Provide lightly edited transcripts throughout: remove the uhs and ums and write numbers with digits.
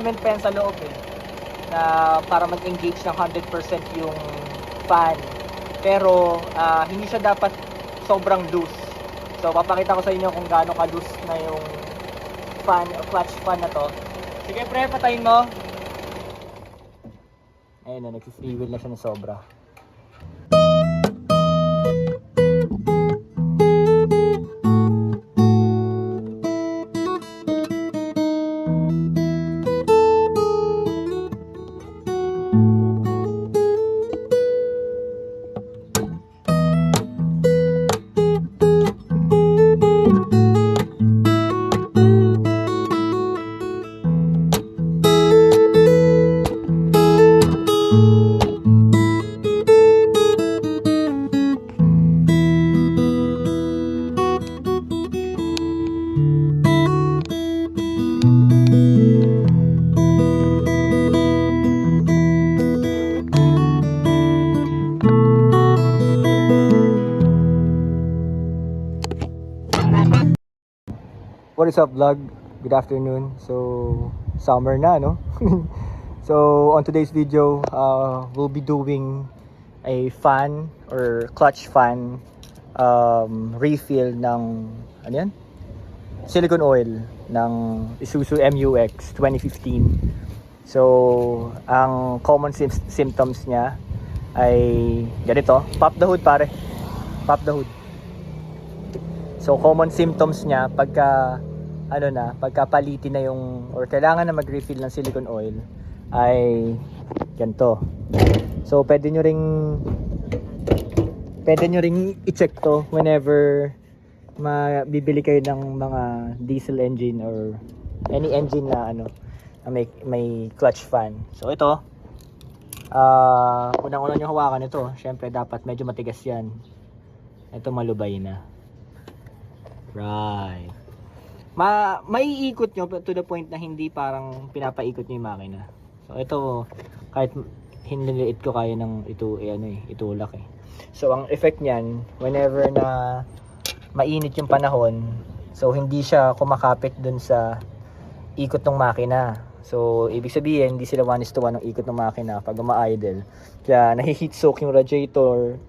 Pa yan sa loob na para mag-engage ng 100% yung fan, pero hindi siya dapat sobrang loose. So papakita ko sa inyo kung gaano ka loose na yung fan, clutch fan na to. Sige pre, patayin mo. Ayun na, nag-free wheel na siya ng sobra. What is up vlog? Good afternoon. So summer na, no? So on today's video, we'll be doing a fan or clutch fan refill ng ano yan? Silicone oil ng Isuzu MU-X 2015. So ang common symptoms niya ay ganito. Pop the hood pare. Pop the hood. So common symptoms niya pagka palitin na yung or kailangan na mag-refill ng silicone oil ay ganito. So pwede nyo ring i-check to whenever bibili kayo ng mga diesel engine or any engine na may clutch fan. So ito unang-una nyo hawakan ito. Syempre dapat medyo matigas yan. Ito malubay na. Right. Maiikot nyo to the point na hindi parang pinapaikot nyo yung makina. So ito kahit hiniliit ko kaya ng itulak eh. So ang effect niyan whenever na mainit yung panahon, so hindi siya kumakapit dun sa ikot ng makina. So ibig sabihin hindi sila 1:1 ng ikot ng makina pag ma-idle. Kaya nahi-heat soak yung radiator,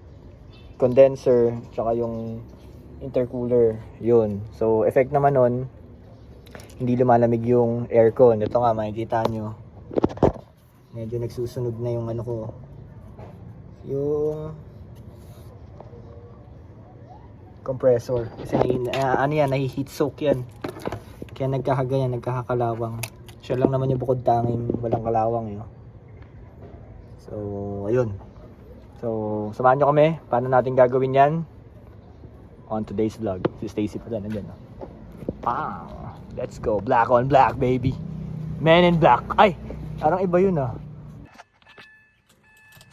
condenser, tsaka yung intercooler, yun. So effect naman nun, hindi lumalamig yung aircon. Ito nga, makikita nyo, medyo nagsusunog na yung yung compressor. Kasi nahi-heat soak yan. Kaya nagkakaganyan, nagkakakalawang. Siya lang naman yung bukod tanging walang kalawang yun. So ayun. So samahan nyo kami, paano natin gagawin yan on today's vlog. Si Stacy pa dyan, nandyan. Let's go. Black on black, baby. Men in black. Ay, parang iba yun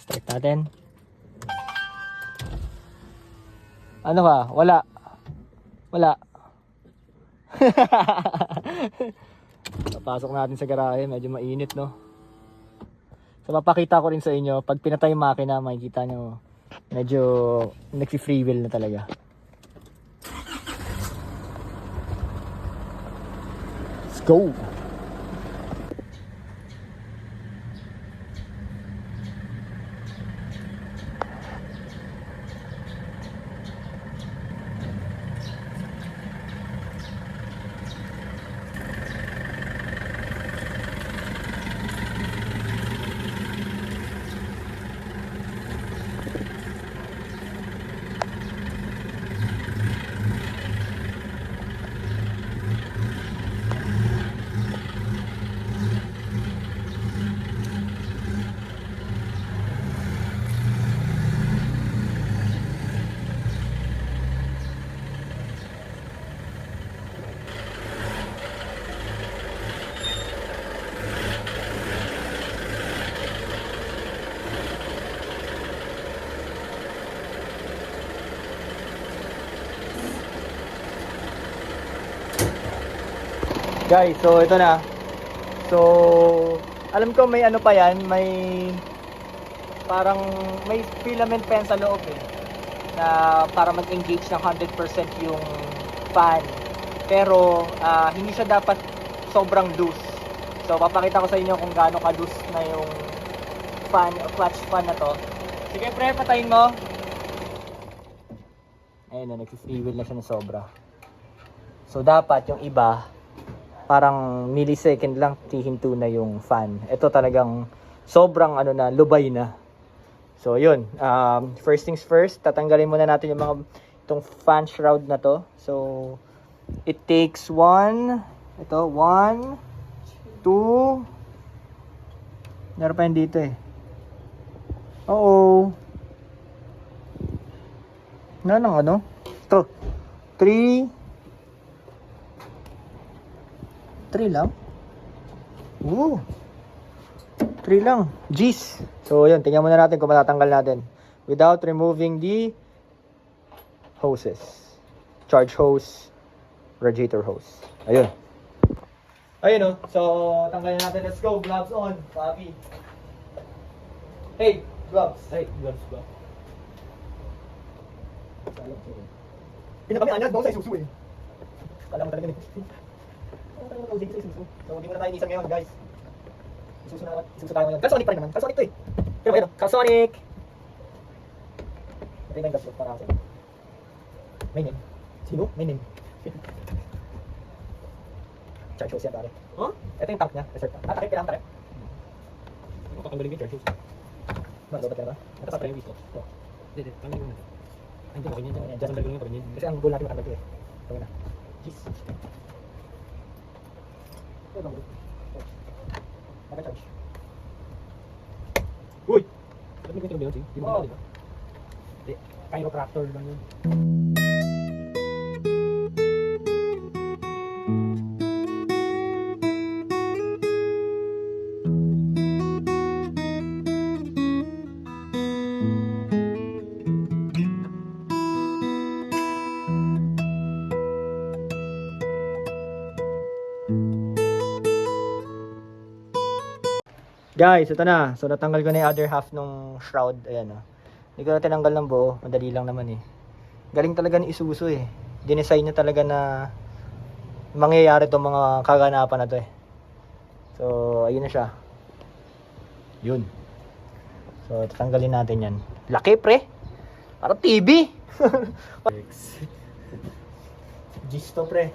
Start natin. Ano ka? Wala. Papasok natin sa garahe. Medyo mainit, no? So, papakita ko rin sa inyo. Pag pinatay yung makina, makikita nyo medyo nagsi-free wheel na talaga. Go! Guys, so ito na. So, alam ko may pa yan, may parang may filament pa yan sa loob na para mag-engage ng 100% yung fan. Pero hindi siya dapat sobrang loose. So, papakita ko sa inyo kung gaano kadus na yung fan o clutch fan na to. Sige pre, patayin mo. Ayun na, nag-free wheel na siya na sobra. So, dapat yung iba, parang millisecond lang hihinto na yung fan. Ito talagang sobrang ano na, lubay na. So, yun. First things first, tatanggalin muna natin yung mga itong fan shroud na to. So, it takes 1, 2, meron pa yun dito eh. Oo. Ano? Ito. 3 lang? Oo. 3 lang. Jeez. So, yun. Tingnan muna natin kung matatanggal natin. Without removing the hoses. Charge hose. Radiator hose. Ayun. Ayun o. So, tanggalin natin. Let's go. Gloves on. Papi. Hey, gloves. Ay, gloves ba? Pinakami anyag daw sa isusu eh. Kala mo talaga nito. Ano tayo matawag sa isusu? So, hindi mo na tayo inisan ngayon, guys. Isusu tayo ngayon. Calsonic pa rin naman. Calsonic to eh. Pero ayun, Calsonic. Ito yung gastos para kasi. May name. Sino? May name. Charge hose yan, pare. Huh? Ito yung tank niya. Reserve tank. Takip, kailangan takip. Ano tatanggalin yung charge hose? Lobat ka na ba? Ito sa yung ito. Ito. Hindi, tanggalin mo na. Ay, hindi, okay niyan. Ayan, Just tanggalin mo yung parang Kasi ang goal natin makatag ito eh. Ito na. Jeez. Ito lang bro. Naka-charge. Uy! Sabi ko yung tinong Beyonce? Di mo Oo. di ba? Hindi, chiropractor lang yun. Guys, ito na. So, natanggal ko na yung other half nung shroud. Ayan, oh. Hindi ko na tinanggal ng buo. Madali lang naman eh. Galing talaga ni Isuzu eh. Dinesign niya talaga na mangyayari itong mga kaganapan na to eh. So, ayun na siya. Yun. So, tatanggalin natin yan. Laki pre. Parang TV. Gis to pre.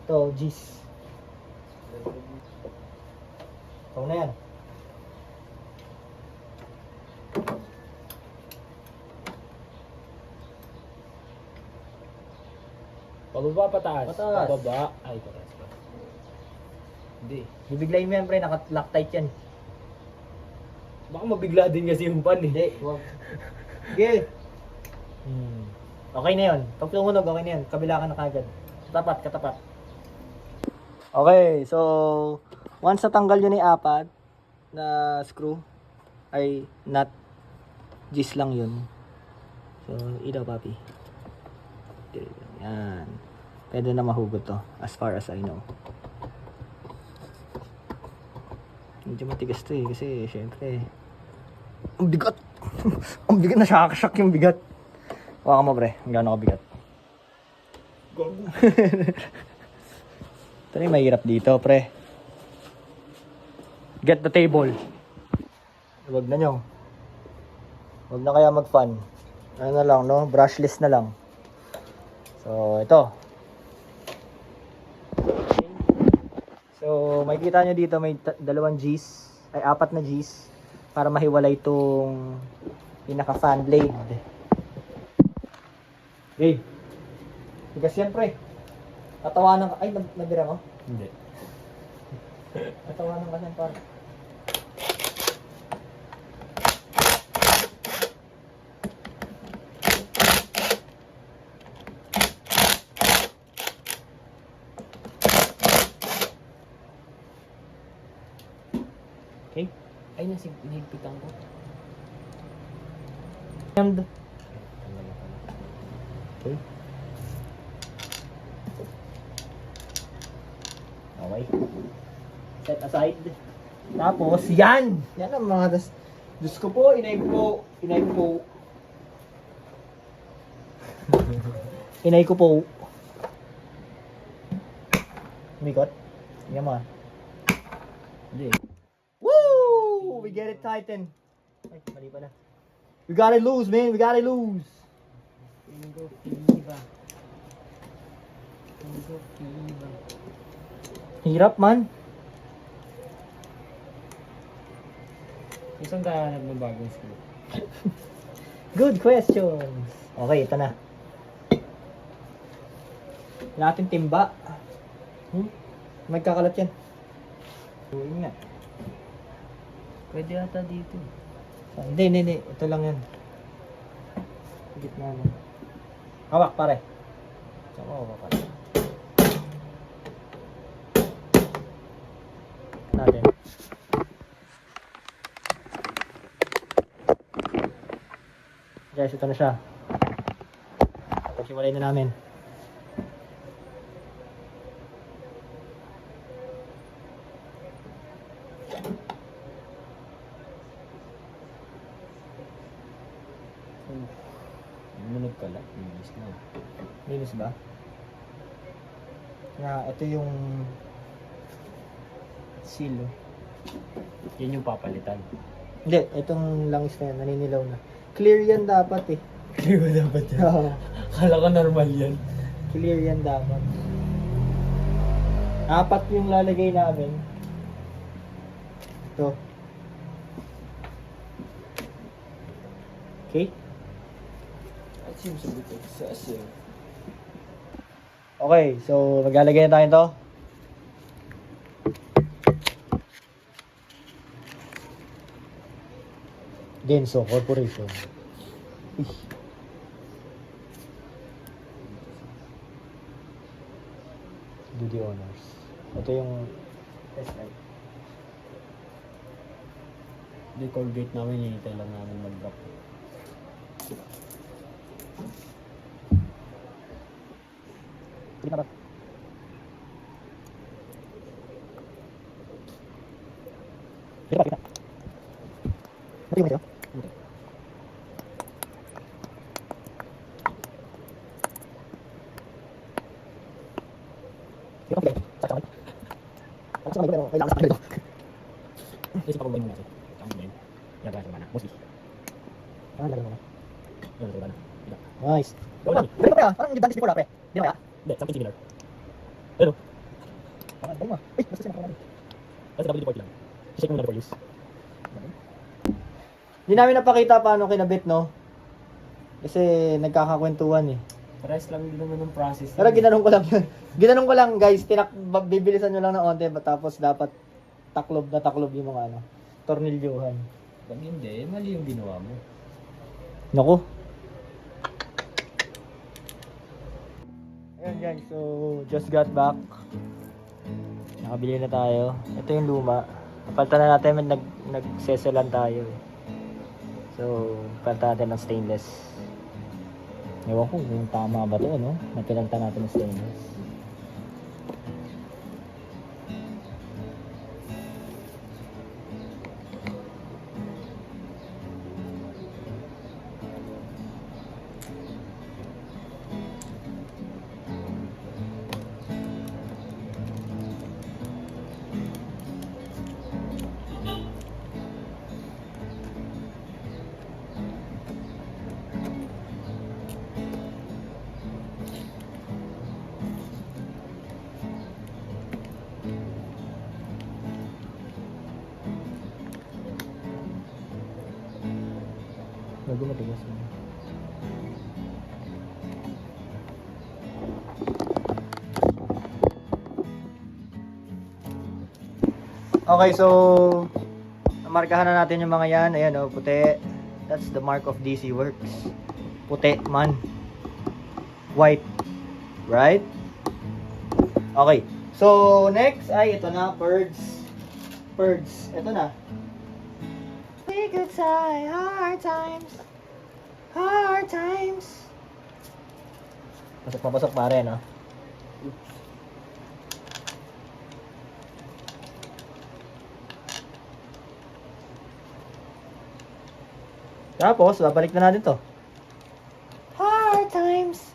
Ito, Gis. Ito na yan. Pababa, pataas. Pataas. Pababa. Ay, pataas pa. Hindi. Bibiglayin mo yan pre. Naka-lock tight yan. Baka mabigla din kasi yung pan eh. Hindi. Wag. Sige. Okay na yun. Pag tumunog, okay na yun. Kabila ka na kagad. Katapat. Okay, so once natanggal yun yung apat na screw, ay nut, gis lang yun. So, ilaw papi. Yan. Pwede na mahugot to, as far as I know. Medyo matigas to eh, kasi syempre, ang bigat! Ang bigat na shock yung bigat. Huwag ka mo pre, gano'n ka bigat. Ito na yung mahirap dito, pre. Get the table. Huwag na nyo. Huwag na kaya mag-fan. Ano na lang, no? Brushless na lang. So, ito. So, makikita nyo dito may dalawang G's. Ay, 4 na G's. Para mahiwalay itong pinaka-fan blade. Okay. Tigas yan, pre. Tatawanan ka. Ay, nabira mo? Hindi. Tatawanan ka yan, pare. Okay. Ay, nahigpitan ko. And, okay. Okay. Set aside. Tapos, yan! Yan ang mga Diyos ko po, inay ko po. Inay ko po. Umikot. Tingnan mo ah. Hindi. Woo! We get it tightened. Ay, mali pala. We gotta lose, man. We gotta lose. Pingo Piba. Pingo Piba. Hirap, man. Isang kahanap ng bagong school. Good questions. Okay, ito na. Natin timba. Magkakalat yan. Yun nga. Pwede ata dito. Hindi. Ito lang yan. Gitna na. Hawak, pare. Saka hawak, pare. Natin. Guys, ito na siya. Pagsiwalay na namin. Ano nagkalat? Linis na. Linis ba? Ito yung seal. Oh. Yan yung papalitan. Hindi, itong langis na yan, naninilaw na. Clear yan dapat eh. Hindi ba dapat yan? Oo. Kala ko normal yan. Clear yan dapat. 4 yung lalagay namin. Ito. Okay? That seems a bit excessive. Okay, so maglalagay na tayo ito. Denso Corporation. Ish. Do the honors. Ito yung test light. Hindi, Colgate namin, hinihintay lang namin mag-drop. Kita ba? Kita. Mati mo ito? Hindi. Kita mo sa kamay. Sa kamay pero kailangan sa kamay ito. Kasi pakuloy mo natin. Ang yun. Yan ba sa mana? Mostly. Lagyan mo na. Yan sa mana. Hindi. Nice. Ganito kaya? Parang yung bandage before na pre. Hindi na kaya? Hindi, something similar. Pero, Parang ganun Ay, basta siya naman. kasi WD-40 lang. Check mo na for use. Hindi namin napakita paano kinabit, no? Kasi nagkakakwentuhan eh. Parehas lang din naman ng process. Pero ginanong ko lang yun. Ginanong ko lang guys, bibilisan nyo lang ng onte, tapos dapat taklob na taklob yung mga ano, tornilyuhan. Pag hindi, mali yung ginawa mo. Naku. Ayan guys, so just got back. Nakabili na tayo. Ito yung luma. Napalitan na natin, nagseselan tayo eh. So, palitan natin ng stainless. Ewan ko kung tama ba to, no? Napilitan natin ng stainless. Bago matigas mo. Okay, so markahan na natin yung mga yan. Ayan oh, puti. That's the mark of DC Works. Puti man. White. Right? Okay. So next ay ito na, birds. Birds. Ito na. We could say hard times. Hard times. Pasok pare, no? Tapos, babalik na natin to. Hard times.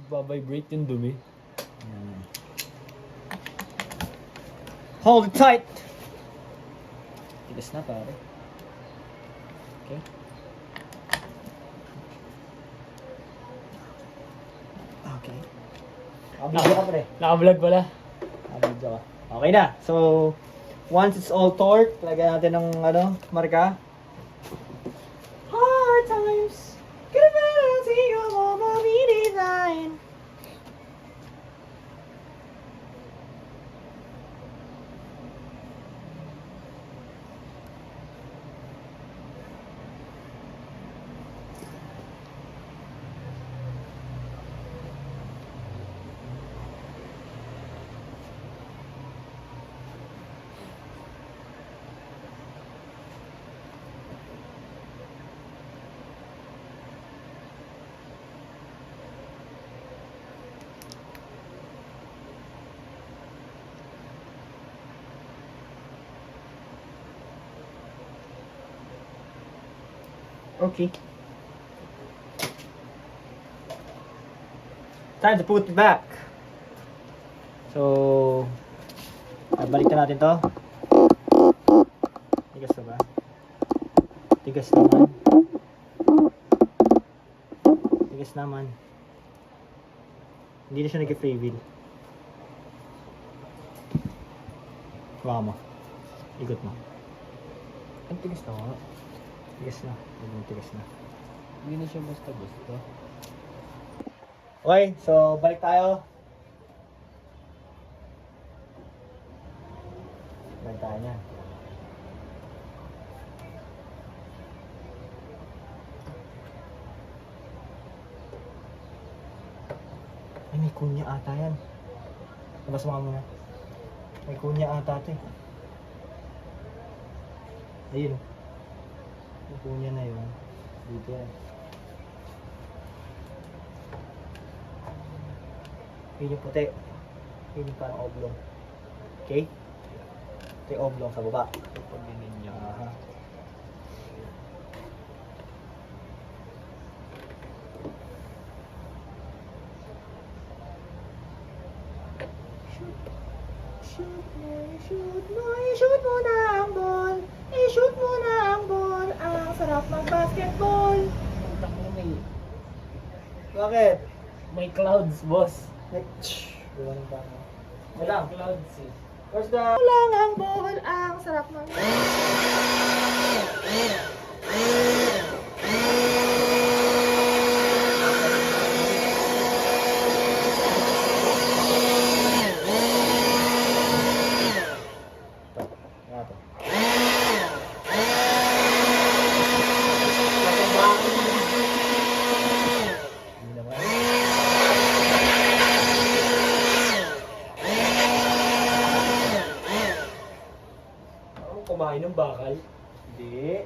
Nagbabibrate yung dumi. Yan. Hold it tight! Tigas na pare. Okay. Okay. Nakabidyo ka pre. Naka-vlog pala. Nakabidyo ka. Okay na. So, once it's all torqued, lagyan natin ng marka. Hard times. Good see you mama redesign. Okay. Time to put it back. So, balikan natin to. Tigas na ba? Tigas naman. Tigas naman. Hindi na siya nag-freewheel. Kuha mo. Ikot mo. Ang tigas na nga. Tigas na. Tigas na. Hindi na siya basta-basta. Okay, so balik tayo. Balik tayo niyan. Ay, may kunya ata yan. Labas mo ka muna. May kunya ata ito eh. Ayun. Yung kunya na yun. Dito yan. Yun yung puti. Yun yung parang oblong. Okay? Ito yung oblong sa baba. Ito pag ganun niya. Aha. Shoot mo na ang ball. I-shoot mo na ang ball. Ang sarap mag-basketball. Puntak mo may... Bakit? May clouds, boss. Like, Iwan ba? May Wala. clouds eh. Where's the... Lang ang ball. Ang sarap mag... Kumain ng bakal. Hindi.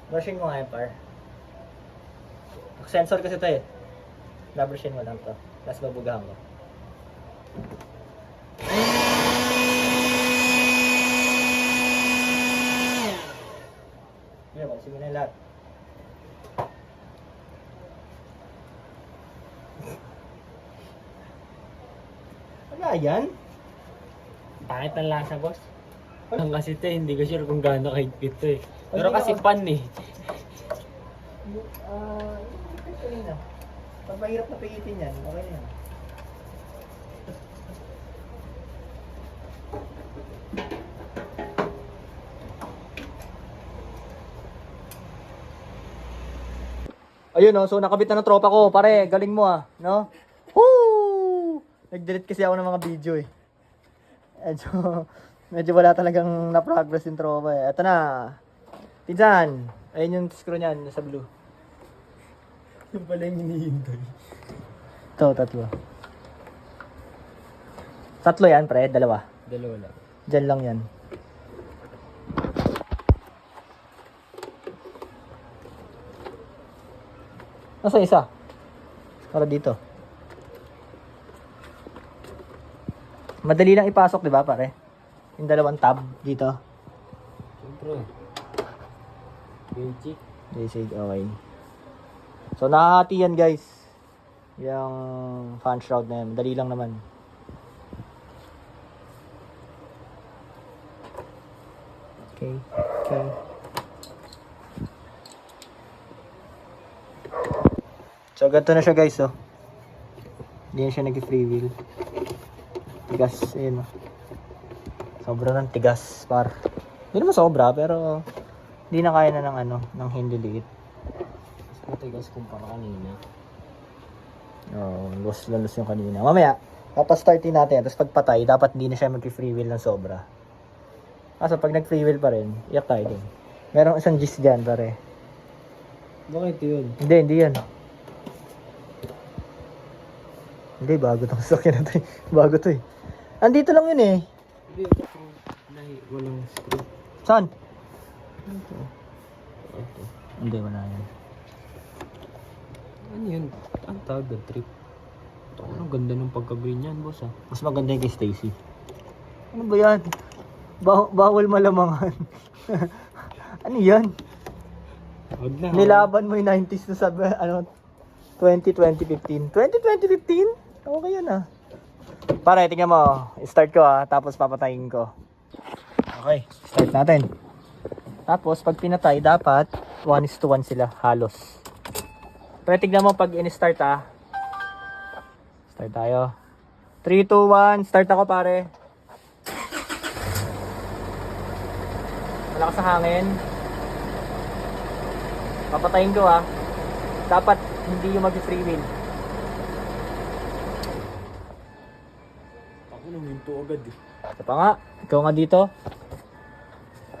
Brushing mo nga yan, par. Sensor kasi ito eh. Brushin mo lang to. Tapos babugahan mo. Sige, sige na yung lahat. Wala yan. Pangit ang lasa, boss. Ang kasi ito, hindi ko sure kung gaano kahigpit ito eh. Pero kasi pan eh. Kanina. Pag mahirap na pihitin yan, okay na yan. Ayun no, so nakabit na ng tropa ko, pare, galing mo ah, no? Woo! Nag-delete kasi ako ng mga video eh. Medyo wala talagang na-progress yung tropa eh. Ito na. Pinsan, ayun yung screw niyan, nasa blue. Yung pala yung hinihintay. Ito, tatlo. Tatlo yan, pre, dalawa. Dalawa lang. Diyan lang yan. Nasa isa? Para dito. Madali lang ipasok, di ba, pare? Yung dalawang tab dito. Siyempre. Basic. Basic, okay. So, nakahati yan guys. Yung fan shroud na yan. Madali lang naman. Okay. Okay. So, ganito na siya guys, oh. Hindi na siya nag-free wheel. Tigas, ayun, oh. Sobra ng tigas, par. Hindi naman sobra, pero hindi na kaya na ng ano, ng hindi liit. Mas matigas kumpara kanina. Oo, los yung kanina. Mamaya, papastartin natin. Tapos pagpatay, dapat hindi na siya mag-free wheel ng sobra. Kaso pag nag-free wheel pa rin, iyak tayo din. Merong isang gis dyan, pare. Bakit yun? Hindi yan. Hindi, bago itong sasakyan na to eh. Bago to eh. Andito lang yun eh. Hindi, ito po. Walang screw. Saan? Ito. Ito. Hindi, wala yan. Ano yun? Ang tawag na trip. Ito, ang ganda ng pagka-green yan, boss ah. Mas maganda yung kay Stacy. Ano ba yan? Bawal malamangan. Ano yan? Huwag na. Nilaban mo yung 90s na sabi, ano, 2015. 2015? Okay yan ah. Pare, tingnan mo. Start ko ah, tapos papatayin ko. Okay, start natin. Tapos, pag pinatay, dapat 1:1 sila, halos. Pero tignan mo pag in-start ah. Start tayo. 3, 2, 1. Start ako pare. Malakas sa hangin. Papatayin ko ah. Dapat hindi yung mag-free wheel. Ako naminto agad eh. Ito pa nga. Ikaw nga dito.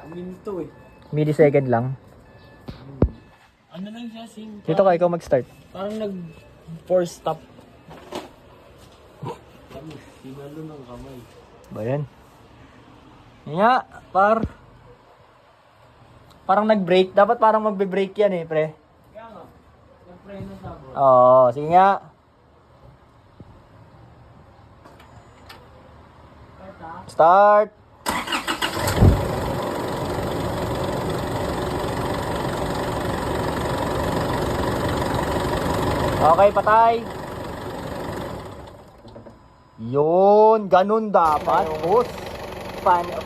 Naminto eh. Millisecond lang. Ano lang siya, sing. Dito ka, ikaw mag-start. Parang nag-force stop. Kami, sinalo ng kamay. Ba yan? Nga, parang nag-brake. Dapat parang magbe-brake yan eh, pre. Kaya nga, nag-preno siya bro. Oo, sige nga. Start! Okay, patay. Yun, ganun dapat. Boss,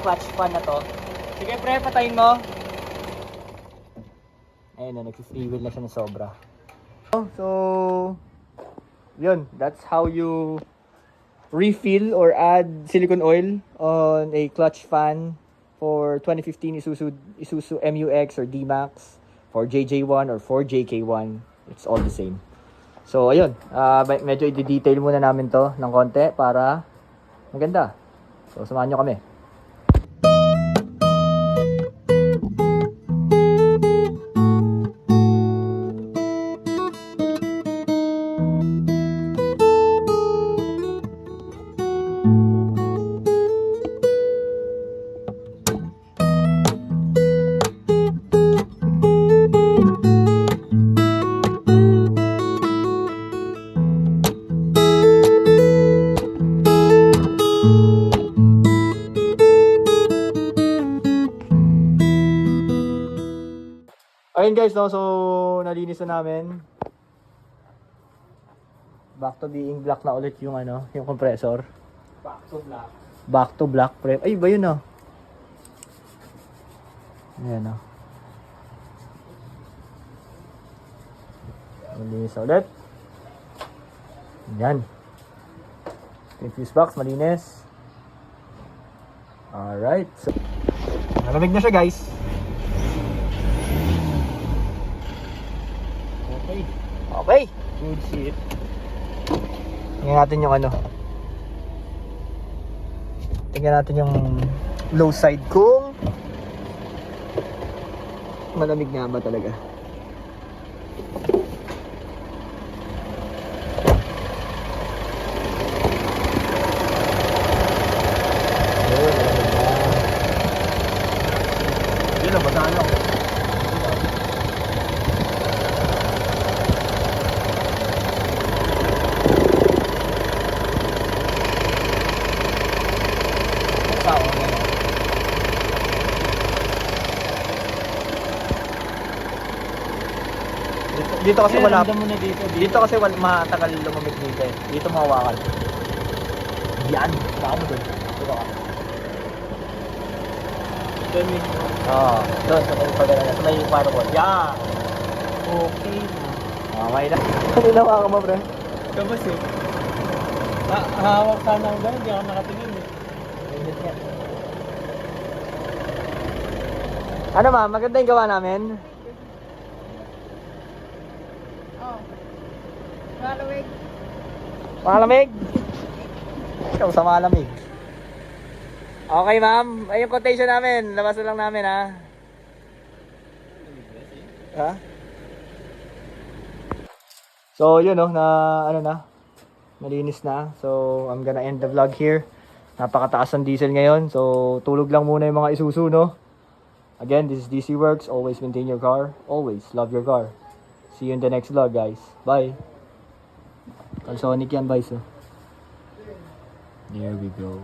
clutch fan na to. Sige pre, patayin mo. Ayun na, nag-free wheel na siya ng sobra. So, yun, that's how you refill or add silicone oil on a clutch fan for 2015 Isuzu MU-X or D-Max, for JJ1 or for JK1. It's all the same. So, ayun. Medyo i-detail muna namin to ng konti para maganda. So, samahan nyo kami. Ayun guys, no, so nalinis na namin. Back to being black na ulit yung ano, yung compressor. Back to black. Back to black pre. Ay, ba yun oh. Ayan oh. Malinis na ulit. Yan. Yung fuse box, malinis. Alright. So, malamig na siya guys. Okay. Good shit. Tingnan natin yung ano. Tingnan natin yung low side kung malamig nga ba talaga. Yun lang, basahan ako. Dito kasi Kaya wala. ramdam mo na dito. Dito kasi wala matagal lumamig dito eh. Dito mahawakan. Yan. Baka mo doon. Dito ka. Doon mismo. Oo. Doon sa may pagana. Sa may firewall. Yan. Okay na. Okay na. Ano nawakan mo, bro? Kabas eh. Hawak sana ako doon, hindi ako nakatingin eh. Init nga. Ano ma, maganda yung gawa namin? Oh. Malamig. Malamig? Ikaw sa malamig. Okay ma'am, ay yung quotation namin, labas na lang namin ha. Ha? So yun no, na ano na, malinis na. So I'm gonna end the vlog here. Napakataas ng diesel ngayon, so tulog lang muna yung mga Isuzu no. Again, this is DC Works. Always maintain your car. Always love your car. See you in the next vlog, guys. Bye. Calsonic yan, boys. Oh. There we go.